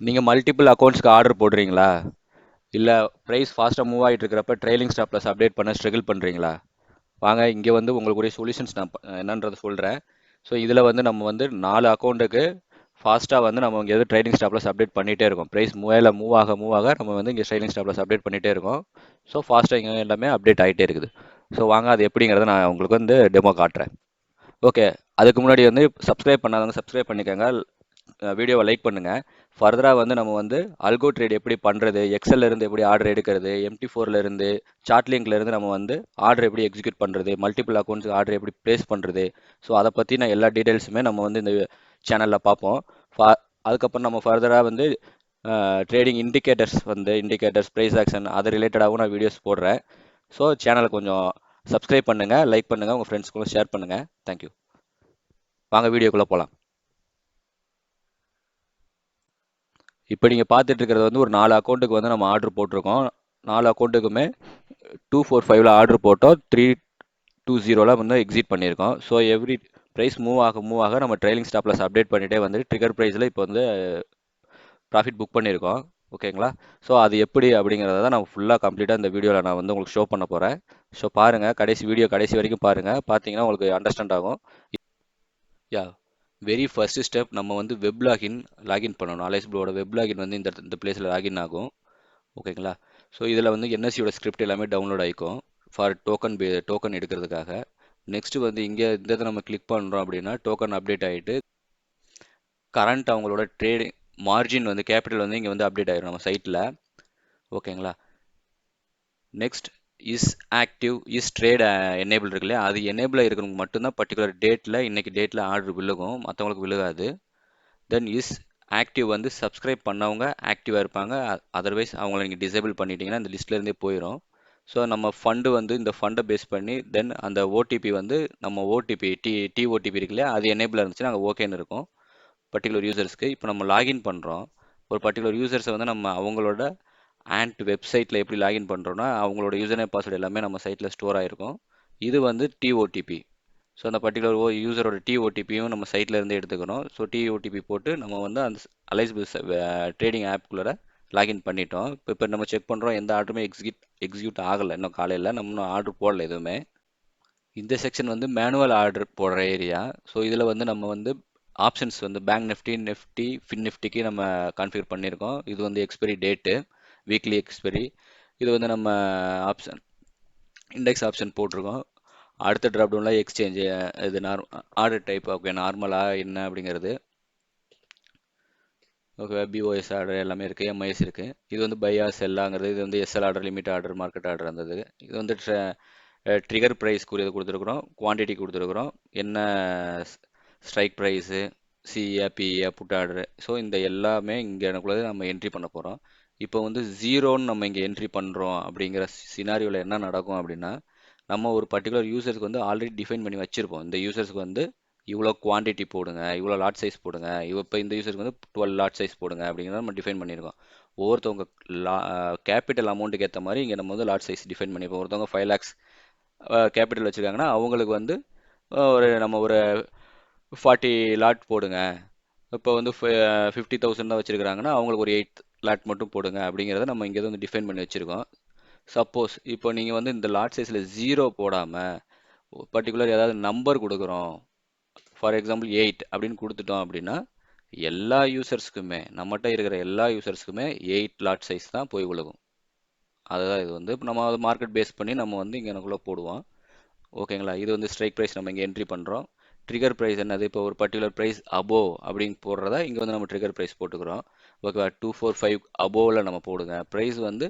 நீங்கள் multiple அக்கௌண்ட்ஸ்க்கு order போடுறீங்களா? இல்லை ப்ரைஸ் ஃபாஸ்ட்டாக மூவ் ஆகிட்டு இருக்கிறப்ப ட்ரைலிங் ஸ்டாப் லாஸ் அப்டேட் பண்ண ஸ்ட்ரகிள் பண்ணுறீங்களா? வாங்க இங்கே வந்து உங்களுக்குரிய சொல்யூஷன்ஸ் நான் என்னன்றதை சொல்கிறேன். ஸோ இதில் வந்து நம்ம வந்து 4 அக்கௌண்ட்டுக்கு ஃபாஸ்ட்டாக வந்து நம்ம இங்கே எது ட்ரைலிங் ஸ்டாப் லாஸ் அப்டேட் பண்ணிகிட்டே இருக்கோம். ப்ரைஸ் மூவ் ஆக நம்ம வந்து இங்கே ட்ரைலிங் ஸ்டாப் லாஸ் அப்டேட் பண்ணிகிட்டே இருக்கோம். ஸோ ஃபாஸ்ட்டாக இங்கே எல்லாமே அப்டேட் ஆகிட்டே இருக்குது. ஸோ வாங்க அது எப்படிங்கிறத நான் உங்களுக்கு வந்து டெமோ காட்டுறேன். ஓகே, அதுக்கு முன்னாடி வந்து சப்ஸ்கிரைப் பண்ணாதவங்க சப்ஸ்கிரைப் பண்ணிக்கோங்க. வீடியோவை லைக் பண்ணுங்கள். ஃபர்தராக வந்து நம்ம வந்து அல்கோ ட்ரேட் எப்படி பண்ணுறது, எக்ஸல்ல இருந்து எப்படி ஆர்டர் எடுக்கிறது, MT4ல இருந்து சார்ட் லிங்க்ல இருந்து நம்ம வந்து ஆர்டர் எப்படி எக்ஸிக்யூட் பண்ணுறது, மல்டிபிள் அக்கௌண்ட்ஸ் ஆர்டர் எப்படி ப்ளேஸ் பண்ணுறது, ஸோ அதை பற்றின எல்லா டீட்டெயில்ஸுமே நம்ம வந்து இந்த சேனலில் பார்ப்போம். அதுக்கப்புறம் நம்ம ஃபர்தராக வந்து ட்ரேடிங் இண்டிகேட்டர்ஸ் ப்ரைஸ் ஆக்ஷன் அது ரிலேட்டடாகவும் நான் வீடியோஸ் போடுறேன். ஸோ சேனலை கொஞ்சம் சப்ஸ்கிரைப் பண்ணுங்கள், லைக் பண்ணுங்கள், உங்கள் ஃப்ரெண்ட்ஸ்க்கும் ஷேர் பண்ணுங்கள். தேங்க்யூ. வாங்க வீடியோக்குள்ளே போகலாம். இப்போ நீங்கள் பார்த்துட்டு இருக்கிறது வந்து ஒரு 4 அக்கௌண்ட்டுக்கு வந்து நம்ம ஆர்டர் போட்டிருக்கோம். 4 அக்கௌண்ட்டுக்குமே 245ல் ஆர்டர் போட்டோம், 320ல் வந்து எக்ஸிட் பண்ணியிருக்கோம். ஸோ எவ்ரி ப்ரைஸ் மூவ் ஆக நம்ம ட்ரைலிங் ஸ்டாப் லாஸ் அப்டேட் பண்ணிகிட்டே வந்து ட்ரிகர் ப்ரைஸில் இப்போ வந்து ப்ராஃபிட் புக் பண்ணியிருக்கோம். ஓகேங்களா? ஸோ அது எப்படி அப்படிங்கிறத தான் நான் ஃபுல்லாக கம்ப்ளீட்டாக இந்த வீடியோவில் நான் வந்து உங்களுக்கு ஷோ பண்ண போகிறேன். ஸோ பாருங்கள், கடைசி வரைக்கும் பாருங்கள். பார்த்தீங்கன்னா உங்களுக்கு அண்டர்ஸ்டாண்ட் ஆகும். யா, வெரி ஃபர்ஸ்ட் ஸ்டெப் நம்ம வந்து லாகின் பண்ணணும். அலைஸ் ப்ளூவோட வெப் லாகின் வந்து இந்த பிளேஸில் லாகின் ஆகும். ஓகேங்களா? ஸோ இதில் வந்து என்எஸ்சியோட ஸ்கிரிப்ட் எல்லாமே டவுன்லோட் ஆகிக்கும் ஃபார் டோக்கன் எடுக்கிறதுக்காக. நெக்ஸ்ட்டு வந்து இங்கே இந்த இதை நம்ம கிளிக் பண்ணுறோம் அப்படின்னா டோக்கன் அப்டேட் ஆகிட்டு கரண்ட் அவங்களோட ட்ரேடிங் மார்ஜின் வந்து கேபிட்டல் வந்து இங்கே வந்து அப்டேட் ஆகிடும் நம்ம சைட்டில். ஓகேங்களா? நெக்ஸ்ட் இஸ் ட்ரேட் எனேபிள் இருக்கு இல்லையா, அது எனேபிளாக இருக்கிறவங்க மட்டும்தான் பர்டிகுலர் இன்னைக்கு டேட்டில் ஆர்டர் விழுகும், மற்றவங்களுக்கு விழுகாது. தென் இஸ் ஆக்டிவ் வந்து சப்ஸ்கிரைப் பண்ணவங்க ஆக்டிவாக இருப்பாங்க. அதர்வைஸ் அவங்கள நீங்கள் டிசேபிள் பண்ணிட்டீங்கன்னா இந்த லிஸ்ட்லேருந்தே போயிடும். ஸோ நம்ம ஃபண்டு வந்து இந்த ஃபண்டை பேஸ் பண்ணி தென் அந்த ஓடிபி வந்து நம்ம டிஓடிபி இருக்கு இல்லையா, அது எனேபிளாக இருந்துச்சுன்னா அங்கே ஓகேன்னு இருக்கும் பர்டிகுலர் யூசர்ஸ்க்கு. இப்போ நம்ம லாகின் பண்ணுறோம், ஒரு பர்டிகுலர் யூசர்ஸை வந்து நம்ம அவங்களோட வெப்சைட்டில் எப்படி லாகின் பண்ணுறோன்னா அவங்களோட யூசர் நேம் பாஸ்வேர்டு எல்லாமே நம்ம சைட்டில் ஸ்டோர் ஆகிருக்கும். இது வந்து டிஓடிபி. ஸோ அந்த பர்டிகுலர் யூசரோட டிஓடிபியும் நம்ம சைட்டில் இருந்து எடுத்துக்கணும். ஸோ டிஓடிபி போட்டு நம்ம வந்து அந்த அலைஸ் ட்ரேடிங் ஆப்குள்ளே லாகின் பண்ணிட்டோம். இப்போ நம்ம செக் பண்ணுறோம், எந்த ஆர்டருமே எக்ஸிக்யூட் ஆகலை இன்னும். காலையில் நம்ம இன்னும் ஆர்டர் போடல எதுவுமே. இந்த செக்ஷன் வந்து மேனுவல் ஆர்டர் போடுற ஏரியா. ஸோ இதில் வந்து நம்ம வந்து ஆப்ஷன்ஸ் வந்து பேங்க் நிஃப்டி ஃபின் நிஃப்டிக்கு நம்ம கான்ஃபிகர் பண்ணியிருக்கோம். இது வந்து எக்ஸ்பைரி டேட்டு, வீக்லி எக்ஸ்பைரி. இது வந்து நம்ம ஆப்ஷன் இண்டெக்ஸ் ஆப்ஷன் போட்டிருக்கோம். அடுத்த ட்ராப் டவுனில் எக்ஸ்சேஞ்சு, இது ஆர்டர் டைப். ஓகே, நார்மலாக என்ன அப்படிங்கிறது. ஓகே, பிஓஎஸ் ஆர்டர் எல்லாமே இருக்குது, எம்ஐஎஸ் இருக்குது. இது வந்து பையா செல்லாங்கிறது, இது வந்து SL order, limit order, market order இருந்தது. இது வந்து ட்ரிகர் ப்ரைஸ்க்குரியது கொடுத்துருக்குறோம், குவான்டிட்டி கொடுத்துருக்குறோம், என்ன strike price, CE PE put order. So இந்த எல்லாமே இங்கே எனக்குள்ளே நம்ம என்ட்ரி பண்ண போகிறோம். இப்போ வந்து ஜீரோன்னு நம்ம இங்கே என்ட்ரி பண்ணுறோம் அப்படிங்கிற சினாரியோவில் என்ன நடக்கும் அப்படின்னா, நம்ம ஒரு பர்டிகுலர் யூசர்ஸ்க்கு வந்து ஆல்ரெடி டிஃபைன் பண்ணி வச்சுருப்போம். இந்த யூசர்ஸ்க்கு வந்து இவ்வளோ குவான்டிட்டி போடுங்க, இவ்வளோ லாட் சைஸ் போடுங்க, இப்போ இந்த யூசருக்கு வந்து 12 லாட் சைஸ் போடுங்க அப்படிங்கிறத நம்ம டிஃபைன் பண்ணியிருக்கோம். ஒவ்வொருத்தவங்க கேபிட்டல் அமௌண்ட்டுக்கு ஏற்ற மாதிரி இங்கே நம்ம வந்து லாட் சைஸ் டிஃபைன் பண்ணியிருப்போம். ஒருத்தவங்க 5 lakhs கேபிட்டல் வச்சுருக்காங்கன்னா அவங்களுக்கு வந்து நம்ம ஒரு 40 லாட் போடுங்க. இப்போ வந்து 50,000 தான் வச்சுருக்காங்கன்னா அவங்களுக்கு ஒரு 8 லாட் மட்டும் போடுங்க அப்படிங்கிறத நம்ம இங்கே வந்து டிஃபைன் பண்ணி வச்சுருக்கோம். சப்போஸ் இப்போ நீங்கள் வந்து இந்த லாட் சைஸில் 0 போடாமல் பர்டிகுலர் ஏதாவது நம்பர் கொடுக்குறோம், ஃபார் எக்ஸாம்பிள் 8 அப்படின்னு கொடுத்துட்டோம் அப்படின்னா எல்லா யூசர்ஸ்க்குமே, நம்மகிட்ட இருக்கிற எல்லா யூசர்ஸ்க்குமே 8 லாட் சைஸ் தான் போய் விழுகும். அதுதான் இது வந்து நம்ம மார்க்கெட் பேஸ் பண்ணி நம்ம வந்து இங்கே எனக்குள்ளே போடுவோம். ஓகேங்களா? இது வந்து ஸ்ட்ரைக் ப்ரைஸ் நம்ம இங்கே என்ட்ரி பண்ணுறோம். ட்ரிகர் ப்ரைஸ் என்னது, இப்போ ஒரு பர்டிகுலர் ப்ரைஸ் அபோவ் அப்படின்னு போடுறதா இங்கே வந்து நம்ம ட்ரிகர் ப்ரைஸ் போட்டுக்கிறோம். ஓகேவா? 245 அபோவில் நம்ம போடுங்க. ப்ரைஸ் வந்து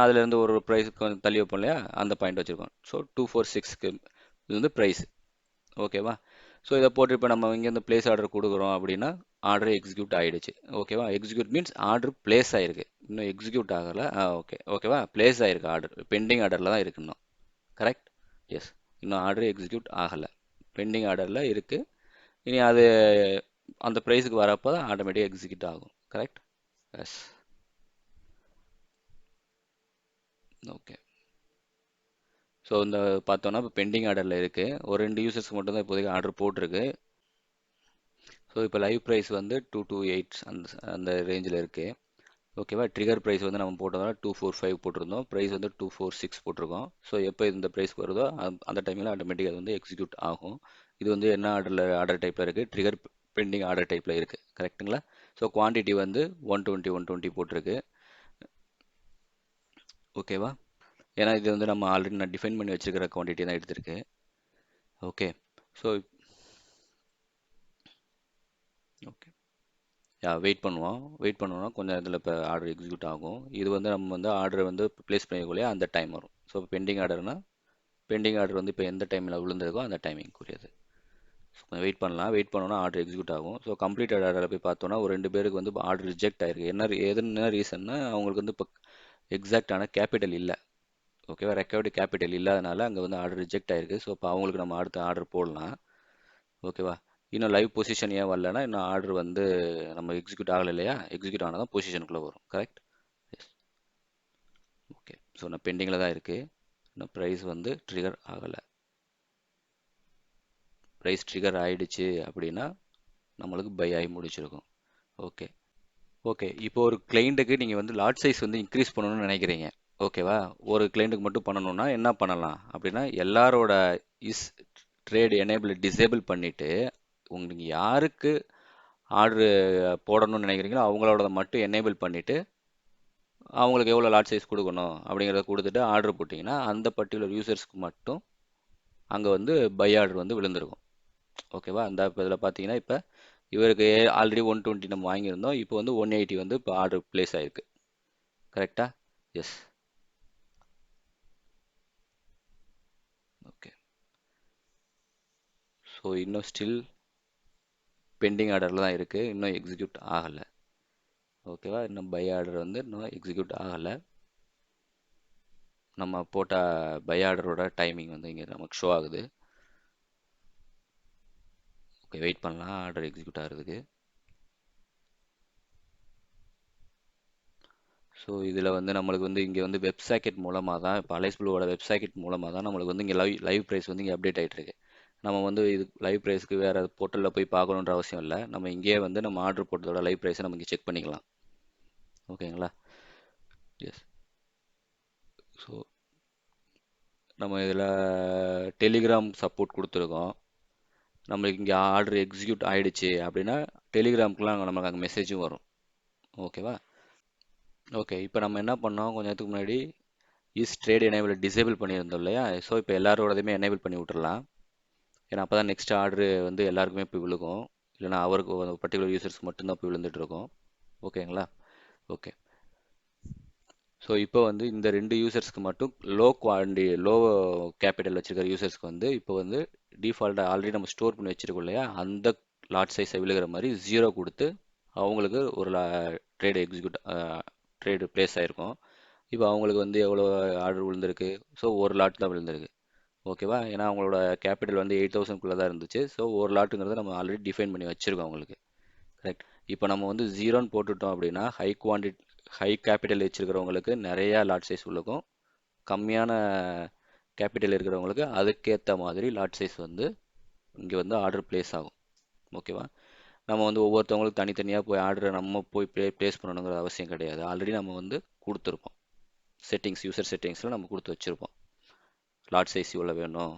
அதுலேருந்து ஒரு ப்ரைஸ் கொஞ்சம் தள்ளி வைப்போம் இல்லையா, அந்த பாயிண்ட் வச்சுருக்கோம். ஸோ 246க்கு இது வந்து ப்ரைஸ். ஓகேவா? ஸோ இதை போட்டு இப்போ நம்ம இங்கேருந்து பிளேஸ் ஆர்டர் கொடுக்குறோம் அப்படின்னா ஆர்டர் எக்ஸிக்யூட் ஆகிடுச்சு. ஓகேவா? எக்ஸிக்யூட் மீன்ஸ் ஆர்டர் பிளேஸ் ஆகிருக்கு, இன்னும் எக்ஸிக்யூட் ஆகலை. ஓகேவா? பிளேஸ் ஆகிருக்கு, ஆர்டர் பெண்டிங் ஆர்டரில் தான் இருக்கு இன்னும். கரெக்ட்? எஸ், இன்னும் ஆர்டர் எக்ஸிக்யூட் ஆகலை, பெண்டிங் ஆர்டரில் இருக்குது. இனி அது அந்த ப்ரைஸுக்கு வரப்போ தான் ஆட்டோமேட்டிக்காக எக்ஸிக்யூட் ஆகும். கரெக்ட்? எஸ். ஓகே. ஸோ இந்த பார்த்தோன்னா இப்போ பெண்டிங் ஆர்டரில் இருக்குது. ஒரு 2 யூசர்ஸ்க்கு மட்டும் தான் இப்போதைக்கு ஆர்டர் போட்டிருக்கு. ஸோ இப்போ லைவ் ப்ரைஸ் வந்து 228 அந்த ரேஞ்சில் இருக்குது. ஓகேவா, ட்ரிகர் ப்ரைஸ் வந்து நம்ம போட்டோம்னா 245 போட்டிருந்தோம், ப்ரைஸ் வந்து 246 போட்டிருக்கோம். ஸோ எப்போ இந்த ப்ரைஸ்க்கு வருதோ அந்த டைமில் ஆட்டோமேட்டிக்காக அது வந்து எக்ஸிக்யூட் ஆகும். இது வந்து என்ன ஆர்டர் டைப்பில் இருக்குது, ட்ரிகர் பெண்டிங் ஆர்டர் டைப்பில் இருக்குது. கரெக்ட்டுங்களா? ஸோ குவான்டிட்டி வந்து 120 போட்டிருக்கு. ஓகேவா, ஏன்னா இது வந்து நம்ம ஆல்ரெடி நான் டிஃபைன் பண்ணி வச்சுருக்கிற குவான்டிட்டி தான் எடுத்திருக்கு. ஓகே. ஸோ ஓகே, வெயிட் பண்ணுவோம். வெயிட் பண்ணுவோம்னா கொஞ்சம் இதில் இப்போ ஆர்டர் எக்ஸிக்யூட் ஆகும். இது வந்து நம்ம வந்து ஆர்டர் வந்து ப்ளேஸ் பண்ணிக்கொள்ளே அந்த டைம் வரும். ஸோ பெண்டிங் ஆர்டர்னா பெண்டிங் ஆர்டர் வந்து இப்போ எந்த டைமில் விழுந்திருக்கோ அந்த டைமிங்குரியது. ஸோ கொஞ்சம் வெயிட் பண்ணலாம். வெயிட் பண்ணோன்னா ஆர்டர் எக்ஸிக்யூட் ஆகும். ஸோ கம்ப்ளீட்டட் ஆர்டரில் போய் பார்த்தோன்னா ஒரு 2 பேருக்கு வந்து ஆர்டர் ரிஜெக்ட் ஆயிருக்கு. என்ன ரீசன்னா அவங்களுக்கு வந்து இப்போ எக்ஸாக்டான கேபிட்டல் இல்லை. ஓகேவா, ரெக்கவர்டு கேபிட்டல் இல்லாதனால அங்கே வந்து ஆர்டர் ரிஜெக்ட் ஆயிருக்கு. ஸோ இப்போ அவங்களுக்கு நம்ம அடுத்த ஆர்டர் போடலாம். ஓகேவா, இன்னும் லைவ் பொசிஷன் ஏன் வரலன்னா இன்னும் ஆர்டர் வந்து நம்ம எக்ஸிக்யூட் ஆகலை இல்லையா, எக்ஸிக்யூட் ஆனால் தான் பொசிஷனுக்குள்ளே வரும். கரெக்ட். எஸ். ஓகே. ஸோ நான் பெண்டிங்கில் தான் இருக்குது. இன்னும் ப்ரைஸ் வந்து ட்ரிகர் ஆகலை. ப்ரைஸ் ட்ரிகர் ஆயிடுச்சு அப்படின்னா நம்மளுக்கு பை ஆகி முடிச்சிருக்கும். ஓகே. ஓகே, இப்போ ஒரு கிளைண்ட்டுக்கு நீங்கள் வந்து லாட் சைஸ் வந்து இன்க்ரீஸ் பண்ணணும்னு நினைக்கிறீங்க. ஓகேவா, ஒரு கிளைண்ட்டுக்கு மட்டும் பண்ணணும்னா என்ன பண்ணலாம் அப்படின்னா, எல்லாரோட இஸ் ட்ரேட் எனேபிள் டிசேபிள் பண்ணிவிட்டு உங்களுக்கு யாருக்கு ஆர்டரு போடணும்னு நினைக்கிறீங்களோ அவங்களோட மட்டும் எனேபிள் பண்ணிவிட்டு அவங்களுக்கு எவ்வளோ லாட் சைஸ் கொடுக்கணும் அப்படிங்கிறத கொடுத்துட்டு ஆர்டர் போட்டிங்கன்னா அந்த பர்டிகுலர் யூசர்ஸ்க்கு மட்டும் அங்கே வந்து பை ஆர்டர் வந்து விழுந்திருக்கும். ஓகேவா, அந்த இப்போ இதில் பார்த்தீங்கன்னா இப்போ இவருக்கு ஆல்ரெடி 120 நம்ம வாங்கியிருந்தோம், இப்போ வந்து 180 வந்து இப்போ ஆர்டர் பிளேஸ் ஆகிருக்கு. கரெக்டா? எஸ். ஓகே. ஸோ இன்னும் ஸ்டில் பெண்டிங் ஆர்டரில் தான் இருக்குது, இன்னும் எக்ஸிக்யூட் ஆகலை. ஓகேவா, இன்னும் பை ஆர்டர் வந்து இன்னும் எக்ஸிக்யூட் ஆகலை. நம்ம போட்ட பை ஆர்டரோட டைமிங் வந்து இங்கே நமக்கு ஷோ ஆகுது. ஓகே, வெயிட் பண்ணலாம் ஆர்டர் எக்ஸிக்யூட் ஆகிறதுக்கு. ஸோ இதில் வந்து நம்மளுக்கு வந்து இங்கே வந்து வெப் சாக்கெட் மூலமாக தான், இப்போ அலைஸ் ப்ளூவோட வெப் சாக்கெட் மூலமாக தான் நம்மளுக்கு வந்து இங்கே லைவ் ப்ரைஸ் வந்து இங்கே அப்டேட் ஆகிட்டு இருக்கு. நம்ம வந்து இது லைவ் ப்ரைஸ்க்கு வேறு போர்ட்டலில் போய் பார்க்கணுன்ற அவசியம் இல்லை. நம்ம இங்கேயே வந்து நம்ம ஆர்டர் போட்டதோட லைவ் ப்ரைஸை நம்ம இங்கே செக் பண்ணிக்கலாம். ஓகேங்களா? எஸ். ஸோ நம்ம இதில் டெலிகிராம் சப்போர்ட் கொடுத்துருக்கோம். நம்மளுக்கு இங்கே ஆர்டர் எக்ஸிக்யூட் ஆகிடுச்சு அப்படின்னா டெலிகிராமுக்குலாம் நமக்கு அங்கே மெசேஜும் வரும். ஓகேவா? ஓகே, இப்போ நம்ம என்ன பண்ணோம், கொஞ்ச நேரத்துக்கு முன்னாடி இஸ் ட்ரேட் எனேபிள் டிசேபிள் பண்ணியிருந்தோம் இல்லையா. ஸோ இப்போ எல்லாரோடதையுமே எனேபிள் பண்ணி விட்டுறலாம். ஏன்னா அப்போ தான் நெக்ஸ்ட் ஆர்டர் வந்து எல்லாருக்குமே போய் விழுகும். இல்லைனா அவருக்கு பர்டிகுலர் யூசர்ஸ்க்கு மட்டும்தான் போய் விழுந்துட்டு இருக்கும். ஓகேங்களா? ஓகே. ஸோ இப்போ வந்து இந்த 2 யூசர்ஸ்க்கு மட்டும் லோ கேபிட்டல் வச்சிருக்கிற யூசர்ஸ்க்கு வந்து இப்போ வந்து டிஃபால்ட்டாக ஆல்ரெடி நம்ம ஸ்டோர் பண்ணி வச்சிருக்கோம் இல்லையா, அந்த லாட் சைஸை விழுகிற மாதிரி 0 கொடுத்து அவங்களுக்கு ஒரு ட்ரேடு பிளேஸ் ஆகிருக்கும். இப்போ அவங்களுக்கு வந்து எவ்வளோ ஆர்டர் விழுந்திருக்கு, ஸோ ஒரு லாட் தான் விழுந்திருக்கு. ஓகேவா, ஏன்னா அவங்களோட கேபிட்டல் வந்து 8000 தான் இருந்துச்சு. ஸோ ஒரு லாட்டுங்கிறத நம்ம ஆல்ரெடி டிஃபைன் பண்ணி வச்சுருக்கோம் அவங்களுக்கு. கரெக்ட். இப்போ நம்ம வந்து 0ன்னு போட்டுட்டோம் அப்படின்னா ஹை கேபிட்டல் வச்சுருக்கிறவங்களுக்கு நிறையா லாட் சைஸ் உள்ளக்கும், கம்மியான கேபிட்டல் இருக்கிறவங்களுக்கு அதுக்கேற்ற மாதிரி லாட் சைஸ் வந்து இங்கே வந்து ஆர்டர் பிளேஸ் ஆகும். ஓகேவா, நம்ம வந்து ஒவ்வொருத்தவங்களுக்கு தனித்தனியாக போய் ஆர்டரை நம்ம போய் பிளேஸ் பண்ணணுங்கிற அவசியம் கிடையாது. ஆல்ரெடி நம்ம வந்து கொடுத்துருப்போம் யூசர் செட்டிங்ஸில் நம்ம கொடுத்து வச்சுருப்போம். லாட் சைஸ் இவ்வளோ வேணும்,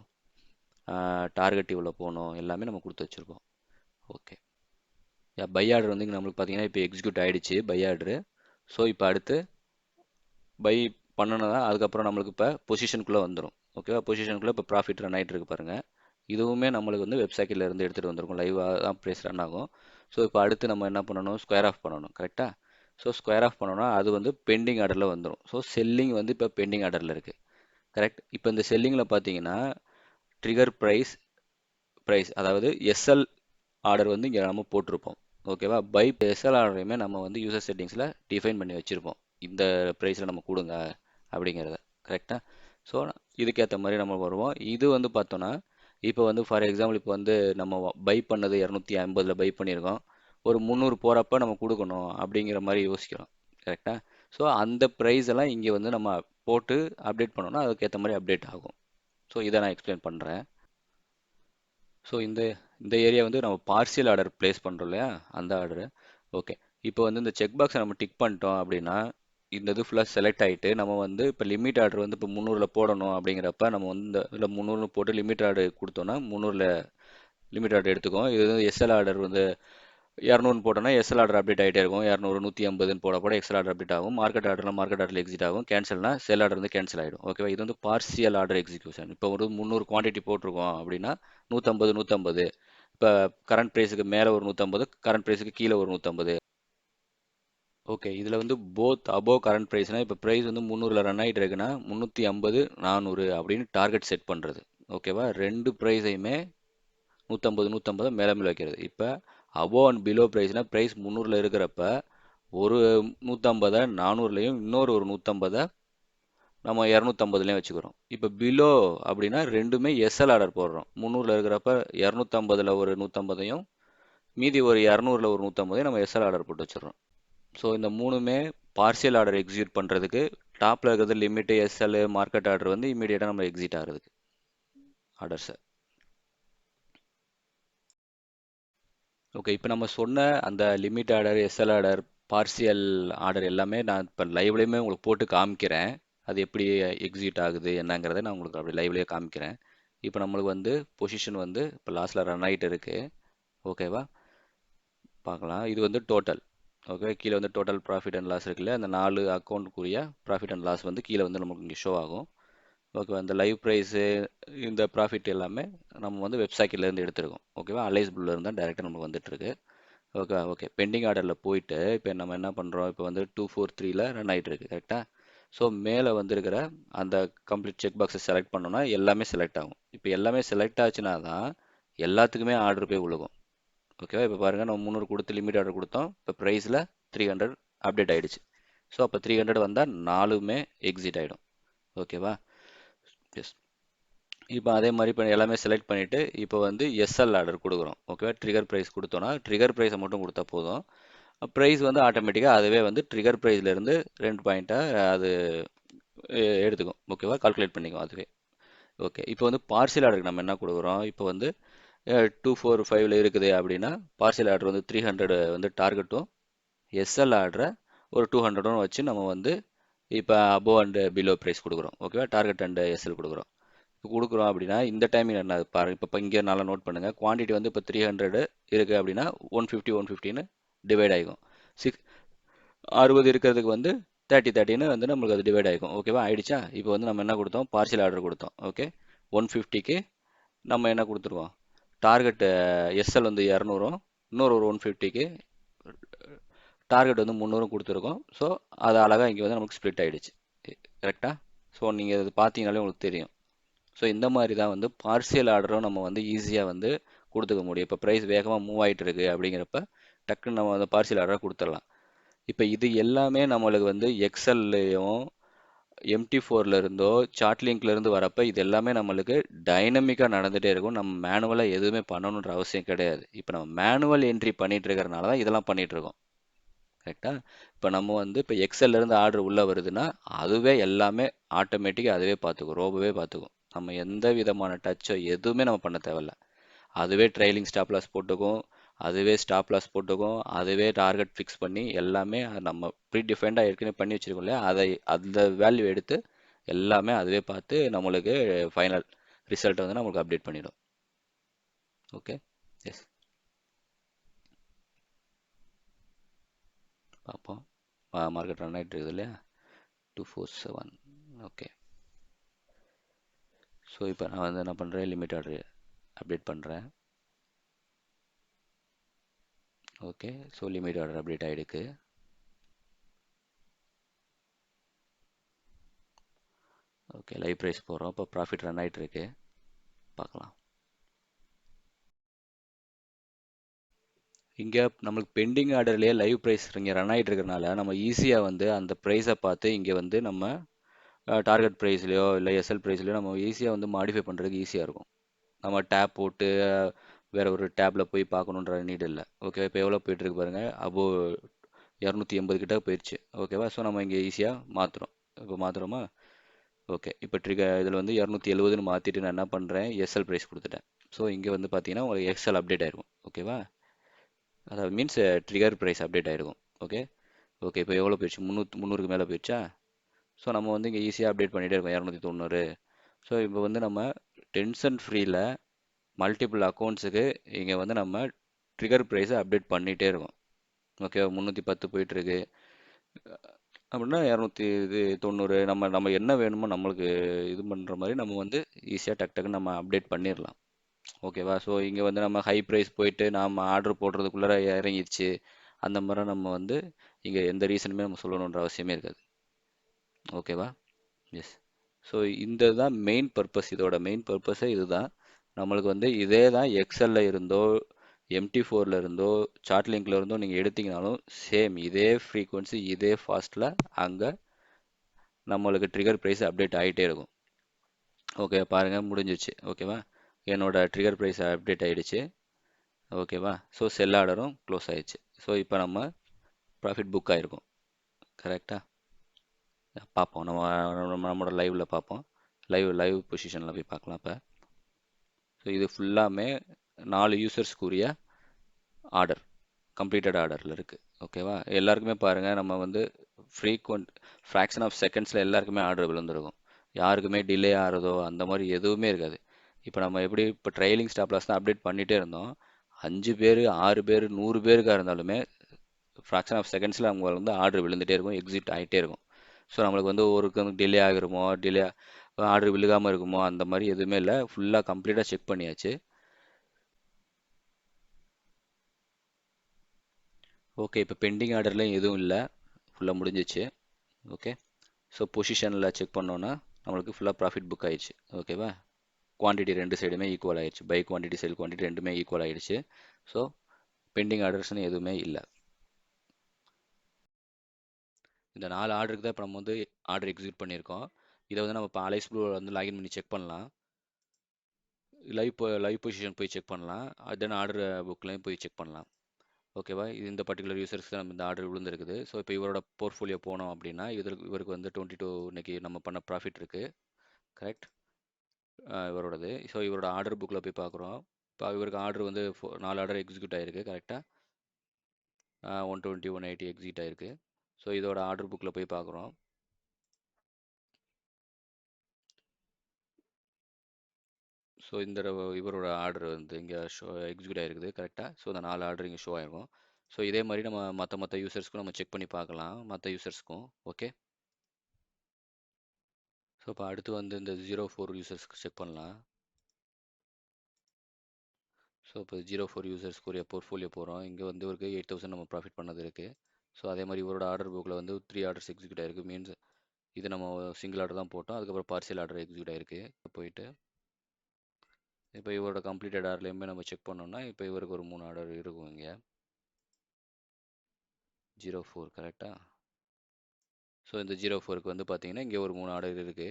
டார்கெட் இவ்வளோ போகணும், எல்லாமே நம்ம கொடுத்து வச்சுருப்போம். ஓகே. பை ஆர்டர் வந்து இங்கே நம்மளுக்கு பார்த்தீங்கன்னா இப்போ எக்ஸிக்யூட் ஆகிடுச்சு பை ஆர்டரு. ஸோ இப்போ அடுத்து பை பண்ணணும்னா அதுக்கப்புறம் நம்மளுக்கு இப்போ பொசிஷனுக்குள்ளே வந்துடும். ஓகேவா, பொசிஷனுக்குள்ளே இப்போ ப்ராஃபிட் ரன் ஆகிட்டு இருக்கு பாருங்கள். இதுவுமே நம்மளுக்கு வந்து வெப்சைட்டில் இருந்து எடுத்துகிட்டு வந்திருக்கும், லைவாக தான் ப்ரைஸ் ரன் ஆகும். ஸோ இப்போ அடுத்து நம்ம என்ன பண்ணணும், ஸ்கொயர் ஆஃப் பண்ணணும். கரெக்டாக? ஸோ ஸ்கொயர் ஆஃப் பண்ணோன்னா அது வந்து பெண்டிங் ஆர்டரில் வந்துடும். ஸோ செல்லிங் வந்து இப்போ பெண்டிங் ஆர்டரில் இருக்குது. கரெக்ட். இப்போ இந்த செல்லிங்கில் பார்த்தீங்கன்னா ட்ரிகர் ப்ரைஸ் அதாவது எஸ்எல் ஆர்டர் வந்து இங்கே நம்ம போட்டிருப்போம். ஓகேவா, பை எஸ்எல் ஆர்டரையுமே நம்ம வந்து யூசர் செட்டிங்ஸில் டிஃபைன் பண்ணி வச்சுருப்போம், இந்த ப்ரைஸில் நம்ம கொடுங்க அப்படிங்கிறத. கரெக்டாக? ஸோ இதுக்கேற்ற மாதிரி நம்ம வருவோம். இது வந்து பார்த்தோன்னா இப்போ வந்து ஃபார் எக்ஸாம்பிள் இப்போ வந்து நம்ம பை பண்ணது 250 பை பண்ணியிருக்கோம், ஒரு 300 போகிறப்ப நம்ம கொடுக்கணும் அப்படிங்கிற மாதிரி யோசிக்கிறோம். கரெக்டாக? ஸோ அந்த ப்ரைஸ் எல்லாம் இங்கே வந்து நம்ம போட்டு அப்டேட் பண்ணோன்னா அதுக்கேற்ற மாதிரி அப்டேட் ஆகும். ஸோ இதை நான் எக்ஸ்பிளைன் பண்ணுறேன். ஸோ இந்த ஏரியா வந்து நம்ம பார்சியல் ஆர்டர் பிளேஸ் பண்ணுறோம் இல்லையா, அந்த ஆர்டரு. ஓகே. இப்போ வந்து இந்த செக் பாக்ஸை நம்ம டிக் பண்ணிட்டோம் அப்படின்னா இந்த இது ஃபுல்லாக செலக்ட் ஆகிட்டு நம்ம வந்து இப்போ லிமிட் ஆர்டர் வந்து இப்போ 300ல் போடணும் அப்படிங்கிறப்ப நம்ம வந்து இந்த இதில் 300 போட்டு லிமிட் ஆர்டர் கொடுத்தோன்னா 300ல் லிமிட் ஆர்டர் எடுத்துக்கும். இது வந்து எஸ்எல் ஆர்டர் வந்து 200 போட்டோன்னா எஸ்எல் ஆர்டர் அப்டேட் ஆகிட்டே இருக்கும். 200 150ன்னு போட போட எக்ஸ்எல் ஆர்டர் அப்டேட் ஆகும். மார்க்கெட் ஆர்டர்லாம் மார்க்கெட் ஆர்டரில் எக்ஸிட் ஆகும். கேன்சல்னா செல் ஆர்டர் வந்து கேன்சல் ஆகிடும். ஓகேவா? இது வந்து பார்சியல் ஆர்டர் எக்ஸிக்யூஷன். இப்போ ஒரு 300 குவான்டிட்டி போட்டிருக்கோம் அப்படின்னா 150 150. இப்போ கரண்ட் ப்ரைஸுக்கு மேலே ஒரு 150, கரண்ட் ப்ரைஸுக்கு கீழே ஒரு 150. ஓகே. இதில் வந்து போத் அபோவ் கரண்ட் ப்ரைஸ்னால் இப்போ ப்ரைஸ் வந்து 300ல் ரன் ஆகிட்டு இருக்குன்னா 350 400 அப்படின்னு டார்கெட் செட் பண்ணுறது. ஓகேவா? ரெண்டு ப்ரைஸையுமே 150 150 மேலே மேலே வைக்கிறது. இப்போ அபோவ் அண்ட் பிலோ ப்ரைஸ்னால் ப்ரைஸ் 300ல் இருக்கிறப்ப ஒரு 150 400லையும் இன்னொரு ஒரு 150 நம்ம 250லையும் வச்சுக்கிறோம். இப்போ பிலோ அப்படின்னா ரெண்டுமே எஸ்எல் ஆர்டர் போடுறோம். 300ல் இருக்கிறப்ப 250ல் ஒரு 150யும் மீதி ஒரு 200ல் ஒரு 150யும் நம்ம எஸ்எல் ஆர்டர் போட்டு வச்சிடறோம். ஸோ இந்த மூணுமே பார்சியல் ஆர்டர் எக்ஸிக்யூட் பண்ணுறதுக்கு டாப்பில் இருக்கிறது லிமிட்டு எஸ்எல் மார்க்கெட் ஆர்டர் வந்து இமீடியட்டாக நம்ம எக்ஸிட் ஆகிறதுக்கு ஆர்டர்ஸை. ஓகே. இப்போ நம்ம சொன்ன அந்த limit order SL order partial order எல்லாமே நான் இப்போ லைவ்லேயுமே உங்களுக்கு போட்டு காமிக்கிறேன். அது எப்படி எக்ஸிக்யூட் ஆகுது என்னங்கிறத நான் உங்களுக்கு அப்படி லைவ்லேயே காமிக்கிறேன். இப்போ நம்மளுக்கு வந்து பொசிஷன் வந்து இப்போ லாஸ்ட்டில் ரன் ஆகிட்டு இருக்கு. ஓகேவா? பார்க்கலாம். இது வந்து டோட்டல். ஓகே. கீழே வந்து டோட்டல் ப்ராஃபிட் அண்ட் லாஸ் இருக்குல்ல, அந்த 4 அக்கௌண்ட்டுக்குரிய ப்ராஃபிட் அண்ட் லாஸ் வந்து கீழே வந்து நமக்கு இங்கே ஷோ ஆகும். ஓகேவா? அந்த லைவ் ப்ரைஸு இந்த ப்ராஃபிட் எல்லாமே நம்ம வந்து வெப்சைட்லேருந்து எடுத்துருக்கோம். ஓகேவா? அலைஸ் ப்ளூலேருந்து தான் டேரெக்டாக நமக்கு வந்துட்டுருக்கு. ஓகே. ஓகே. பெண்டிங் ஆர்டரில் போயிட்டு இப்போ நம்ம என்ன பண்ணுறோம், இப்போ வந்து 243ல் ரன் ஆகிட்டு இருக்கு. கரெக்டாக? ஸோ மேலே வந்திருக்கிற அந்த கம்ப்ளீட் செக் பாக்ஸை செலக்ட் பண்ணோன்னா எல்லாமே செலக்ட் ஆகும். இப்போ எல்லாமே செலக்ட் ஆச்சுன்னா தான் எல்லாத்துக்குமே ஆர்டர் போய் விழுகும். ஓகேவா? இப்போ பாருங்கள், நம்ம 300 கொடுத்து லிமிட் ஆர்டர் கொடுத்தோம். இப்போ ப்ரைஸில் 300 அப்டேட் ஆகிடுச்சு. ஸோ அப்போ 300 வந்தால் நாலுமே எக்ஸிட் ஆகிடும். ஓகேவா? எஸ். இப்போ அதே மாதிரி இப்போ எல்லாமே செலக்ட் பண்ணிவிட்டு இப்போ வந்து எஸ்எல் ஆர்டர் கொடுக்குறோம். ஓகேவா? ட்ரிகர் ப்ரைஸ் கொடுத்தோன்னா ட்ரிகர் ப்ரைஸை மட்டும் கொடுத்தா போதும். ப்ரைஸ் வந்து ஆட்டோமேட்டிக்காக அதுவே வந்து ட்ரிகர் ப்ரைஸ்லேருந்து 2 பாயிண்ட்டை அது எடுத்துக்கும். ஓகேவா? கால்குலேட் பண்ணிக்கும் அதுவே. ஓகே. இப்போ வந்து பார்சியல் ஆர்டருக்கு நம்ம என்ன கொடுக்குறோம், இப்போ வந்து 245ல் இருக்குது அப்படின்னா பார்சியல் ஆர்டர் வந்து 300 வந்து டார்கெட்டும் எஸ்எல் ஆர்டரை ஒரு 200ம் வச்சு நம்ம வந்து இப்போ அபோவ் அண்டு பிலோ ப்ரைஸ் கொடுக்குறோம். ஓகேவா? டார்கெட் அண்டு எஸ்எல் கொடுக்குறோம். இப்போ கொடுக்குறோம் அப்படின்னா இந்த டைமிங் என்ன பாருங்கள். இப்போ இங்கே நல்லா நோட் பண்ணுங்கள். குவான்டிட்டி வந்து இப்போ 300 இருக்குது அப்படின்னா 150 150ன்னு டிவைட் ஆகிக்கும். 60 இருக்கிறதுக்கு வந்து 30 30ன்னு வந்து நம்மளுக்கு அது டிவைட் ஆகிக்கும். ஓகேவா? ஆயிடுச்சா? இப்போ வந்து நம்ம என்ன கொடுத்தோம், பார்சியல் ஆர்டர் கொடுத்தோம். ஓகே. 150க்கு நம்ம என்ன கொடுத்துருவோம், டார்கெட்டு எஸ்எல் வந்து 200ம் இன்னொரு ஒரு 150க்கு டார்கெட் வந்து 300ம் கொடுத்துருக்கோம். ஸோ அது அழகாக இங்கே வந்து நமக்கு ஸ்ப்ளிட் ஆகிடுச்சு. கரெக்டாக? ஸோ நீங்கள் இது பார்த்தீங்கனாலே உங்களுக்கு தெரியும். ஸோ இந்த மாதிரி தான் வந்து பார்சியல் ஆர்டரும் நம்ம வந்து ஈஸியாக வந்து கொடுத்துக்க முடியும். இப்போ ப்ரைஸ் வேகமாக மூவ் ஆகிட்டு இருக்கு அப்படிங்கிறப்ப டக்குன்னு நம்ம அந்த பார்சியல் ஆர்டரை கொடுத்துடலாம். இப்போ இது எல்லாமே நம்மளுக்கு வந்து எக்ஸல்லையும் MT4ல இருந்தோ சார்ட் இருந்து வரப்ப இது எல்லாமே நம்மளுக்கு டைனமிக்காக நடந்துகிட்டே இருக்கும். நம்ம மேனுவலாக எதுவுமே பண்ணணுன்ற அவசியம் கிடையாது. இப்போ நம்ம மேனுவல் என்ட்ரி பண்ணிட்டு இருக்கிறனால தான் இதெல்லாம் பண்ணிட்டு இருக்கோம். கரெக்டா? இப்போ நம்ம வந்து இப்போ எக்ஸல்லேருந்து ஆர்டர் உள்ளே வருதுன்னா அதுவே எல்லாமே ஆட்டோமேட்டிக்காக அதுவே பார்த்துக்கும், ரோபோவே பார்த்துக்கும். நம்ம எந்த விதமான டச்சோ எதுவுமே நம்ம பண்ண தேவையில்ல. அதுவே ட்ரைலிங் ஸ்டாப் லாஸ் போட்டுக்கும், அதுவே ஸ்டாப் லாஸ் போட்டுக்கும், அதுவே டார்கெட் ஃபிக்ஸ் பண்ணி எல்லாமே நம்ம ப்ரீடிஃபைண்டாக ஏற்கனவே பண்ணி வச்சிருக்கோம் இல்லையா, அதை அந்த வேல்யூ எடுத்து எல்லாமே அதுவே பார்த்து நம்மளுக்கு ஃபைனல் ரிசல்ட் வந்து நம்மளுக்கு அப்டேட் பண்ணிடும். ஓகே. எஸ். பார்ப்போம். மார்க்கெட் ரன் ஆகிட்டு இருக்குது இல்லையா, 247. ஓகே. ஸோ இப்போ நான் வந்து என்ன பண்ணுறேன், லிமிட் ஆர்டர் அப்டேட் பண்ணுறேன். Okay. So limit order update ஆகிடுக்கு. ஓகே. லைவ் ப்ரைஸ் போகிறோம். இப்போ ப்ராஃபிட் ரன் ஆகிட்டு இருக்கு. பார்க்கலாம். இங்கே நம்மளுக்கு பெண்டிங் ஆர்டர்லேயே லைவ் ப்ரைஸ் இங்கே ரன் ஆகிட்டு இருக்கிறனால நம்ம ஈஸியாக வந்து அந்த ப்ரைஸை பார்த்து இங்கே வந்து நம்ம டார்கெட் ப்ரைஸ்லையோ இல்லை எஸ்எல் ப்ரைஸ்லையோ நம்ம ஈஸியாக வந்து மாடிஃபை பண்ணுறதுக்கு ஈஸியாக இருக்கும். நம்ம டேப் போட்டு வேற ஒரு டேப்பில் போய் பார்க்கணுன்ற நீட் இல்லை. ஓகே. இப்போ எவ்வளோ போயிட்டுருக்கு பாருங்கள், அபோவ் 280 கிட்ட போயிடுச்சு. ஓகேவா? ஸோ நம்ம இங்கே ஈஸியாக மாற்றுறோம். இப்போ மாற்றுறோமா? ஓகே. இப்போ இதில் வந்து 270ன்னு மாற்றிட்டு நான் என்ன பண்ணுறேன், எஸ்எல் ப்ரைஸ் கொடுத்துட்டேன். ஸோ இங்கே வந்து பார்த்தீங்கன்னா உங்களுக்கு எக்ஸல் அப்டேட் ஆயிருக்கும். ஓகேவா? அதாவது மீன்ஸ் ட்ரிகர் ப்ரைஸ் அப்டேட் ஆயிருக்கும். ஓகே ஓகே இப்போ எவ்வளோ போயிடுச்சு? 300க்கு மேலே போயிடுச்சா? ஸோ நம்ம வந்து இங்கே ஈஸியாக அப்டேட் பண்ணிகிட்டே இருக்கோம் 290. ஸோ இப்போ வந்து நம்ம டென்ஷன் ஃப்ரீயில் மல்டிபிள் அக்கௌண்ட்ஸுக்கு இங்கே வந்து நம்ம ட்ரிகர் ப்ரைஸை அப்டேட் பண்ணிகிட்டே இருக்கோம். ஓகே 310 போயிட்டுருக்கு அப்படின்னா 290 நம்ம நம்ம என்ன வேணுமோ நம்மளுக்கு இது பண்ணுற மாதிரி நம்ம வந்து ஈஸியாக டக் டக்குன்னு நம்ம அப்டேட் பண்ணிடலாம். ஓகேவா? ஸோ இங்கே வந்து நம்ம ஹை ப்ரைஸ் போயிட்டு நம்ம ஆர்டர் போடுறதுக்குள்ளே இறங்கிடுச்சு அந்த மாதிரி நம்ம வந்து இங்கே எந்த ரீசனுமே நம்ம சொல்லணுன்ற அவசியமே இருக்காது. ஓகேவா? எஸ். ஸோ இந்த தான் மெயின் பர்பஸ். இதோட மெயின் பர்பஸே இதுதான். நம்மளுக்கு வந்து இதே தான் எக்ஸல்ல இருந்தோ MT4ல இருந்தோ சார்ட் லிங்க்ல இருந்தோ நீங்கள் எடுத்தீங்கனாலும் சேம் இதே ஃப்ரீக்வன்சி இதே ஃபாஸ்ட்டில் அங்கே நம்மளுக்கு ட்ரிகர் ப்ரைஸ் அப்டேட் ஆகிட்டே இருக்கும். ஓகே பாருங்கள் முடிஞ்சிச்சு. ஓகேவா? என்னோட ட்ரிகர் ப்ரைஸ் அப்டேட் ஆகிடுச்சு. ஓகேவா? ஸோ செல் ஆர்டரும் க்ளோஸ் ஆயிடுச்சு. ஸோ இப்போ நம்ம ப்ராஃபிட் புக் ஆகிருக்கும். கரெக்டாக பார்ப்போம். நம்மளோட லைவில் பார்ப்போம். லைவ் பொசிஷனில் போய் பார்க்கலாம். இப்போ ஸோ இது ஃபுல்லாமே 4 யூசர்ஸ்க்குரிய ஆர்டர் கம்ப்ளீட்டட் ஆர்டரில் இருக்குது. ஓகேவா? எல்லாருக்குமே பாருங்கள் நம்ம வந்து ஃப்ராக்ஷன் ஆஃப் செகண்ட்ஸில் எல்லாருக்குமே ஆர்டர் விழுந்துருக்கும். யாருக்குமே டிலே ஆகிறதோ அந்த மாதிரி எதுவுமே இருக்காது. இப்போ நம்ம எப்படி இப்போ ட்ரைலிங் ஸ்டாப் லாஸ் தான் அப்டேட் பண்ணிகிட்டே இருந்தோம். 5 பேர் 6 பேர் 100 பேருக்காக இருந்தாலுமே ஃப்ராக்ஷன் ஆஃப் செகண்ட்ஸில் அவங்க வந்து ஆர்டர் விழுந்துகிட்டே இருக்கும், எக்ஸிட் ஆகிட்டே இருக்கும். ஸோ நம்மளுக்கு வந்து ஒருக்கு டிலே ஆகிருமோ ஆர்டர் விழுகாமல் இருக்குமோ அந்த மாதிரி எதுவுமே இல்லை. ஃபுல்லாக கம்ப்ளீட்டாக செக் பண்ணியாச்சு. ஓகே இப்போ பெண்டிங் ஆர்டர்லையும் எதுவும் இல்லை, ஃபுல்லாக முடிஞ்சிச்சு. ஓகே ஸோ பொசிஷனில் செக் பண்ணோன்னா நம்மளுக்கு ஃபுல்லாக ப்ராஃபிட் புக் ஆயிடுச்சு. ஓகேவா? குவான்டிட்டி ரெண்டு சைடுமே ஈக்குவல் ஆயிடுச்சு. பை குவான்டிட்டி செல் குவான்டிட்டி ரெண்டுமே ஈக்குவல் ஆயிடுச்சு. ஸோ பெண்டிங் ஆர்டர்ஸ்னு எதுவுமே இல்லை. இந்த 4 ஆர்டருக்கு தான் இப்போ நம்ம வந்து ஆர்டர் எக்ஸிக்யூட் பண்ணியிருக்கோம். இதை வந்து நம்ம இப்போ அலைஸ் ப்ளூ வந்து லாகின் பண்ணி செக் பண்ணலாம். லைவ் பொசிஷன் போய் செக் பண்ணலாம். தென் ஆர்டர் புக்லையும் போய் செக் பண்ணலாம். ஓகேவா? இது இந்த பர்டிகுலர் யூசர்ஸ்க்கு தான் நம்ம இந்த ஆர்டர் விழுந்திருக்குது. ஸோ இப்போ இவரோட போர்ட்ஃபோலியோ போனோம் அப்படின்னா இவருக்கு வந்து 22 இன்னைக்கு நம்ம பண்ண ப்ராஃபிட் இருக்குது. கரெக்ட்? இவரோடது. ஸோ இவரோட ஆர்டர் புக்கில் போய் பார்க்குறோம். இப்போ இவருக்கு ஆர்டர் வந்து 4 ஆர்டர் எக்ஸிக்யூட் ஆகிருக்கு. கரெக்டாக 120 180 எக்ஸிட் ஆகிருக்கு. ஸோ இதோட ஆர்டர் புக்கில் போய் பார்க்குறோம். ஸோ இந்த இவரோட ஆர்டர் வந்து இங்கே எக்ஸிக்யூட் ஆகிருக்குது. கரெக்டாக? ஸோ இந்த 4 ஆர்டர் இங்கே ஷோ ஆகிருக்கும். ஸோ இதே மாதிரி நம்ம மற்ற யூசர்ஸ்க்கும் நம்ம செக் பண்ணி பார்க்கலாம். மற்ற யூசர்ஸ்க்கும். ஓகே ஸோ இப்போ அடுத்து வந்து இந்த 04 யூசர்ஸ்க்கு செக் பண்ணலாம். ஸோ இப்போ 04 யூசர்ஸ்க்குரிய போர்ட்ஃபோலியோ போகிறோம். இங்கே வந்து ஒரு 8000 நம்ம ப்ராஃபிட் பண்ணது இருக்குது. ஸோ அதே மாதிரி இவரோட ஆர்டர் புக்கில் வந்து 3 ஆர்டர்ஸ் எக்ஸிக்யூட் ஆகிருக்கு. மீன்ஸ் இது நம்ம சிங்கிள் ஆர்டர் தான் போட்டோம். அதுக்கப்புறம் பார்சியல் ஆர்டர் எக்ஸிக்யூட் ஆகிருக்கு. போயிட்டு இப்போ இவரோட கம்ப்ளீட்டட் ஆர்டர்லையுமே நம்ம செக் பண்ணோம்னா இப்போ இவருக்கு ஒரு 3 ஆர்டர் இருக்கும். இங்கே 04 கரெக்டாக? ஸோ இந்த 04க்கு வந்து பார்த்தீங்கன்னா இங்கே ஒரு 3 ஆர்டர் இருக்குது.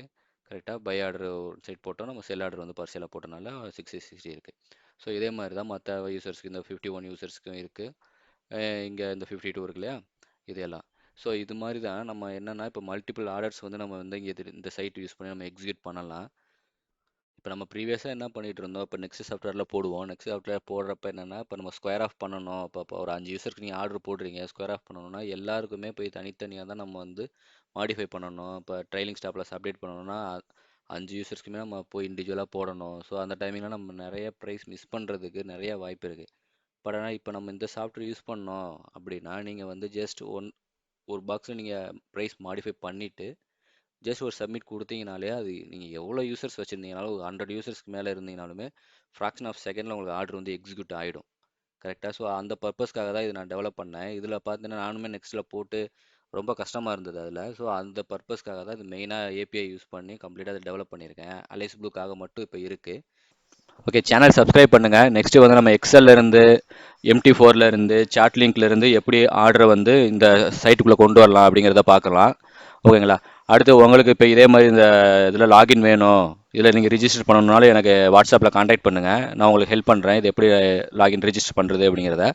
கரெக்டாக? பை ஆர்டர் ஒரு சைட் போட்டோம், நம்ம செல் ஆர்டர் வந்து பார்சியலாக போட்டனால 60 இருக்குது. ஸோ இதே மாதிரி தான் மற்ற யூசர்ஸ்க்கு இந்த 51 யூசர்ஸ்க்கும் இருக்குது. இங்கே இந்த 52 இருக்கு இல்லையா, இதெல்லாம். ஸோ இது மாதிரி தான் நம்ம என்னென்னா இப்போ மல்டிபிள் ஆர்டர்ஸ் வந்து நம்ம வந்து இங்கே இந்த சைட் யூஸ் பண்ணி நம்ம எக்ஸிக்யூட் பண்ணலாம். இப்போ நம்ம ப்ரீவியஸாக என்ன பண்ணிட்டு இருந்தோம், இப்போ நெக்ஸ்ட் சாஃப்ட்வேரில் போடுவோம். நெக்ஸ்ட் சாஃப்ட்வேர் போடுறப்ப என்னென்னா இப்போ நம்ம ஸ்கொயர் ஆஃப் பண்ணணும். இப்போ ஒரு 5 யூசருக்கு நீங்கள் ஆர்டர் போடுறீங்க, ஸ்கொயர் ஆஃப் பண்ணணும்னா எல்லாருக்குமே போய் தனித்தனியாக தான் நம்ம வந்து மாடிஃபை பண்ணணும். இப்போ ட்ரைலிங் ஸ்டாப்லஸ் அப்டேட் பண்ணணும்னா 5 யூசர்ஸ்க்குமே நம்ம போய் இண்டிவிஜுவலாக போடணும். ஸோ அந்த டைமிங்கில் நம்ம நிறைய ப்ரைஸ் மிஸ் பண்ணுறதுக்கு நிறைய வாய்ப்பு இருக்குது. பட் ஆனால் இப்போ நம்ம இந்த சாஃப்ட்வேர் யூஸ் பண்ணோம் அப்படின்னா நீங்கள் வந்து ஜஸ்ட் ஒரு பாக்ஸில் நீங்கள் ப்ரைஸ் மாடிஃபை பண்ணிவிட்டு ஜஸ்ட் ஒரு சப்மிட் கொடுத்தீங்கனாலே அது நீங்கள் எவ்வளோ யூசர்ஸ் வச்சுருந்தீங்கனாலும் ஒரு 100 யூசர்ஸ்க்கு மேலே இருந்தீங்கனாலுமே ஃப்ராக்ஷன் ஆஃப் செகண்டில் உங்களுக்கு ஆர்டர் வந்து எக்ஸிக்யூட் ஆகிடும். கரெக்டாக? ஸோ அந்த பர்பஸ்க்காக தான் இது நான் டெவலப் பண்ணேன். இதில் பார்த்தீங்கன்னா நானுமே நெக்ஸ்ட்டில் போட்டு ரொம்ப கஷ்டமாக இருந்தது அதில். ஸோ அந்த பர்பஸ்க்காக தான் இது மெயினாக ஏபிஐ யூஸ் பண்ணி கம்ப்ளீட்டாக அதை டெவலப் பண்ணியிருக்கேன். அலைஸ் ப்ளூக்காக மட்டும் இப்போ இருக்குது. ஓகே சேனல் சப்ஸ்கிரைப் பண்ணுங்கள். நெக்ஸ்ட்டு வந்து நம்ம எக்ஸல்ல இருந்து MT4ல இருந்து சார்ட் லிங்க்ல இருந்து எப்படி ஆர்டரை வந்து இந்த சைட்டுக்குள்ளே கொண்டு வரலாம் அப்படிங்கிறத பார்க்கலாம். ஓகேங்களா? அடுத்து உங்களுக்கு இப்போ இதே மாதிரி இந்த இதில் லாகின் வேணும், இதில் நீங்கள் ரிஜிஸ்டர் பண்ணணுனாலும் எனக்கு வாட்ஸ்அப்பில் காண்டாக்ட் பண்ணுங்கள். நான் உங்களுக்கு ஹெல்ப் பண்ணுறேன் இது எப்படி லாகின் ரிஜிஸ்டர் பண்ணுறது அப்படிங்கிறத.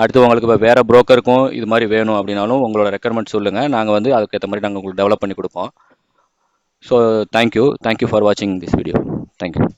அடுத்து உங்களுக்கு இப்போ வேறு ப்ரோக்கருக்கும் இது மாதிரி வேணும் அப்படின்னாலும் உங்களோட ரெக்குயர்மெண்ட் சொல்லுங்கள். நாங்கள் வந்து அதுக்கேற்ற மாதிரி நாங்கள் உங்களுக்கு டெவலப் பண்ணி கொடுப்போம். ஸோ தேங்க்யூ ஃபார் வாட்சிங் திஸ் வீடியோ. தேங்க்யூ.